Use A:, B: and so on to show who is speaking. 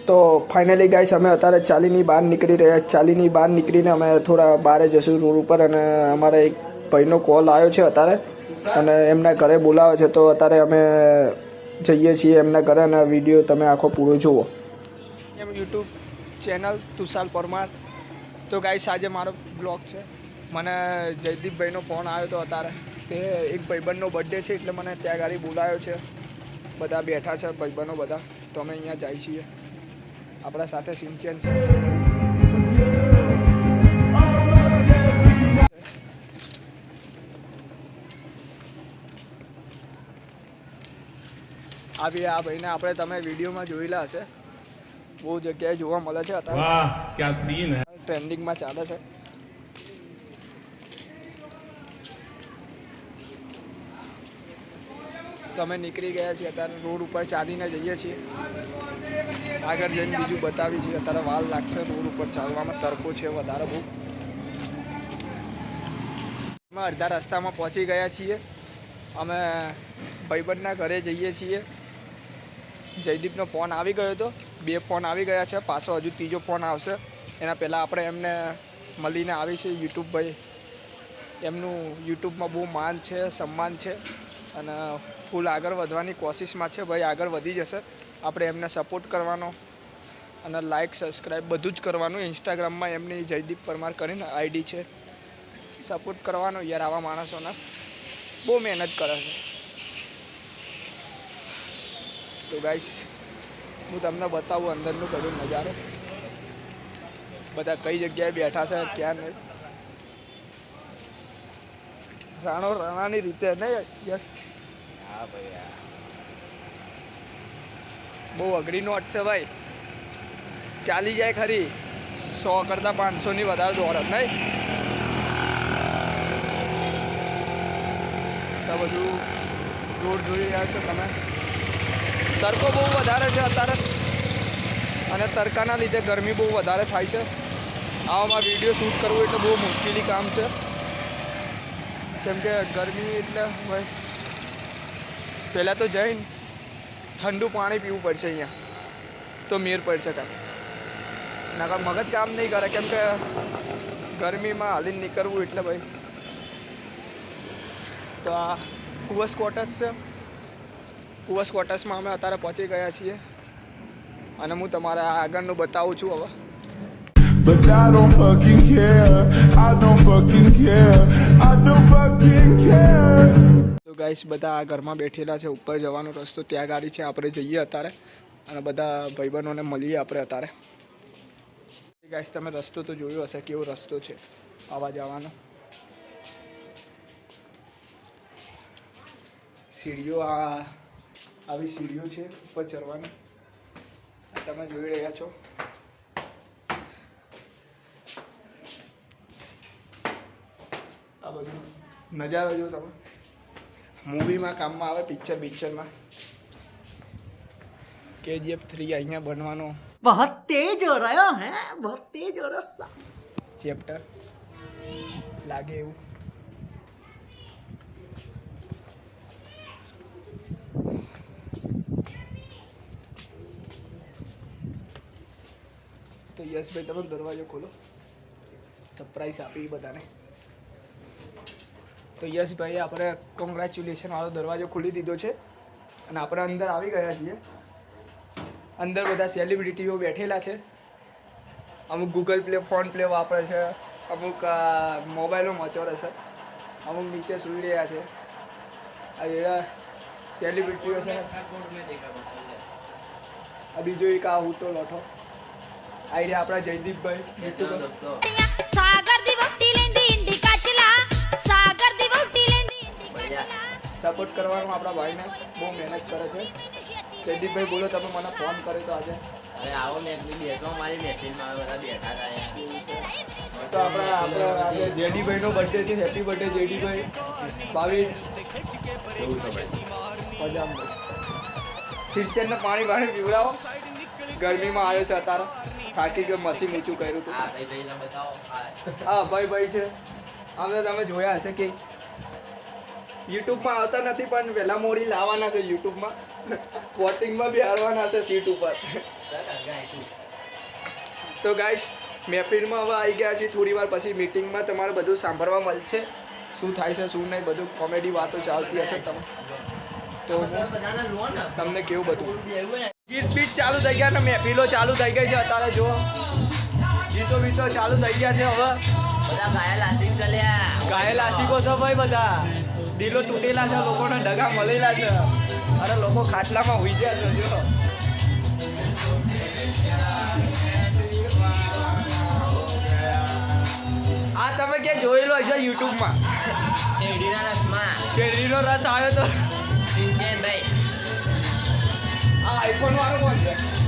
A: તો finally guys અમે અત્યારે ચાલીની બહાર નીકળી રહ્યા. ચાલીની બહાર નીકળીને અમે થોડા બહાર જઈશું રોડ ઉપર, અને અમારે એક ભાઈનો કોલ આવ્યો છે અત્યારે, અને એમના ઘરે બોલાવે છે. તો અત્યારે અમે જઈએ છીએ એમના ઘરે, અને વિડીયો તમે આખો પૂરો જુઓ. એમ યુટ્યુબ ચેનલ તુષાર પરમાર. તો ગાઈસ આજે મારો બ્લોગ છે. મને જયદીપભાઈનો ફોન આવ્યો હતો અત્યારે. તે એક ભાઈબંધનો બર્થડે છે એટલે મને ત્યાં ગાડી બોલાવ્યો છે. બધા બેઠા છે ભાઈબંધો બધા. તો અમે અહીંયા જઈએ છીએ. આપણા સાથે સિંચન છે. આ ભાઈને આપણે તમે વિડીયોમાં જોયેલા હશે, બહુ જગ્યાએ જોવા મળે છે અત્યારે. વાહ ક્યા સીન હે, ટ્રેન્ડિંગમાં ચાલે છે. તો અમે નીકળી ગયા છીએ અત્યારે, રોડ ઉપર ચાલીને જઈએ છીએ. આગળ જઈને બીજું બતાવી છીએ. અત્યારે વાર લાગશે રોડ ઉપર ચાલવામાં, તડકો છે વધારે બહુ. અમે અડધા રસ્તામાં પહોંચી ગયા છીએ. અમે ભાઈબંધના ઘરે જઈએ છીએ. જયદીપનો ફોન આવી ગયો હતો. 2 ફોન આવી ગયા છે, પાછો હજુ ત્રીજો ફોન આવશે. એના પહેલાં આપણે એમને મળીને આવી છે. યુટ્યુબભાઈ, એમનું યુટ્યુબમાં બહુ માન છે, સન્માન છે, અને ફૂલ આગળ વધવાની કોશિશમાં છે. ભાઈ આગળ વધી જશે. આપણે એમને સપોર્ટ કરવાનો, અને લાઇક સબસ્ક્રાઈબ બધું જ કરવાનું. ઇન્સ્ટાગ્રામમાં એમની જયદીપ પરમાર કરીને આઈડી છે. સપોર્ટ કરવાનો યાર, આવા માણસોને બહુ મહેનત કરે છે. તો ગાઈસ હું તમને બતાવું અંદરનું બધું નજારો. બધા કઈ જગ્યાએ બેઠા છે, ક્યાં નહીં. રાણાની રીતે નહીં. યસ, હા ભાઈ, બહુ અઘરી નોટ છે ભાઈ. ચાલી જાય ખરી, 100 કરતાં 500ની વધારે દોડત નહીં. તો બધું રોડ જોઈ રહ્યા છો તમે. તડકો બહુ વધારે છે અત્યારે, અને તડકાના લીધે ગરમી બહુ વધારે થાય છે. આવામાં વિડીયો શૂટ કરવું એટલે બહુ મુશ્કેલી કામ છે, કેમ કે ગરમી એટલે ભાઈ પહેલાં તો જઈને ઠંડુ પાણી પીવું પડશે અહીંયા, તો મેર પડશે કાંઈ. નકર મગજ કામ નહીં કરે, કેમ કે ગરમીમાં હાલીને નીકળવું એટલે ભાઈ. તો આ કુવસ ક્વાર્ટર્સ છે. કુવસ ક્વાર્ટર્સમાં અમે અત્યારે પહોંચી ગયા છીએ, અને હું તમારે આગળનું બતાવું છું હવે. But I don't fucking care. I don't fucking care. I don't fucking care. તો ગાઈસ બધા આ ઘરમાં બેઠેલા છે. ઉપર જવાનો રસ્તો ત્યાં ગાડી છે. આપણે જઈએ અત્યારે, અને બધા ભાઈબંધોને મળીએ આપણે અત્યારે. ગાઈસ તમે રસ્તો તો જોયો હશે, કેવો રસ્તો છે આવા જવાનો. સીડીઓ, આવી સીડીઓ છે ઉપર ચડવાની, તમે જોઈ રહ્યા છો. આ બધું નજારો જો તમે, મૂવીમાં કામમાં આવે, પિક્ચરમાં. KGF 3 અહીંયા બનવાનો
B: बहुत तेज हो रहा है, बहुत तेज हो रहा
A: ચેપ્ટર લાગે એવું. તો યશભાઈ તમે દરવાજો ખોલો, સરપ્રાઈઝ આપી બધાને. તો યશભાઈએ આપણે કોંગ્રેચ્યુલેશન વાળો દરવાજો ખોલી દીધો છે, અને આપણે અંદર આવી ગયા છીએ. અંદર બધા સેલિબ્રિટીઓ બેઠેલા છે. અમુક ગૂગલ પ્લે, ફોન પ્લે વાપરે છે, અમુક મોબાઈલો મચોડે છે, અમુક નીચે સૂઈ રહ્યા છે. આ એવા સેલિબ્રિટીઓ છે. આ બીજો એક આ ઉટો લોઠો આઈડિયા આપણા જયદીપભાઈ. સપોર્ટ કરવાનું આપણા ભાઈને, બહુ મહેનત કરે છે. જયદીપભાઈ બોલો, તમે મને ફોન કર્યો તો આજે?
C: અરે આવો ને બેઠો, મારી મહેફિલમાં બધા બેઠા હતા.
A: તો આપણે આજે જેડીભાઈનો બર્થડે છે. હેપી બર્થડે જેડીભાઈ. 22 મજામાં. સિંચનને પાણી પીવડાવો. ગરમીમાં આવ્યો છે અત્યારે, થાકી ગયો, મશીન ઊંચું કર્યું હતું. હા ભાઈ છે. આમ તો તમે જોયા હશે કે યુટ્યુબમાં આવતા નથી પણ વહેલા મોડી લાવવાના છે યુટ્યુબમાં વોટિંગમાં બી હારવાના છે સીટ ઉપર તો ગાઈસ મહેફિલમાં હવે આવી ગયા છીએ થોડી વાર પછી મીટિંગમાં તમારે બધું સાંભળવા મળશે શું થાય છે શું નહીં બધું કોમેડી વાતો ચાલતી હશે તમે તો હું તમને કેવું બધું ગીત બીટ ચાલુ થઈ ગયા ને મહેફિલો ચાલુ થઈ ગઈ છે અત્યારે જો ગીતો બીતો ચાલુ થઈ ગયા છે હવે
C: બધા ઘાયલ આશિક ચાલ્યા
A: ઘાયલ આશિકો છે ભાઈ બધા દિલો તૂટેલા છે લોકોને ડગા મળેલા છે અરે લોકો ખાટલામાં હુઈ ગયા છે જો આ તમે ક્યાં જોયેલો હશે યુટ્યુબમાં
C: શેરડીના રસમાં
A: શેરડીનો રસ આવ્યો તો
C: સિંચેન ભાઈ
A: આ આઈફોન વાળો કોણ છે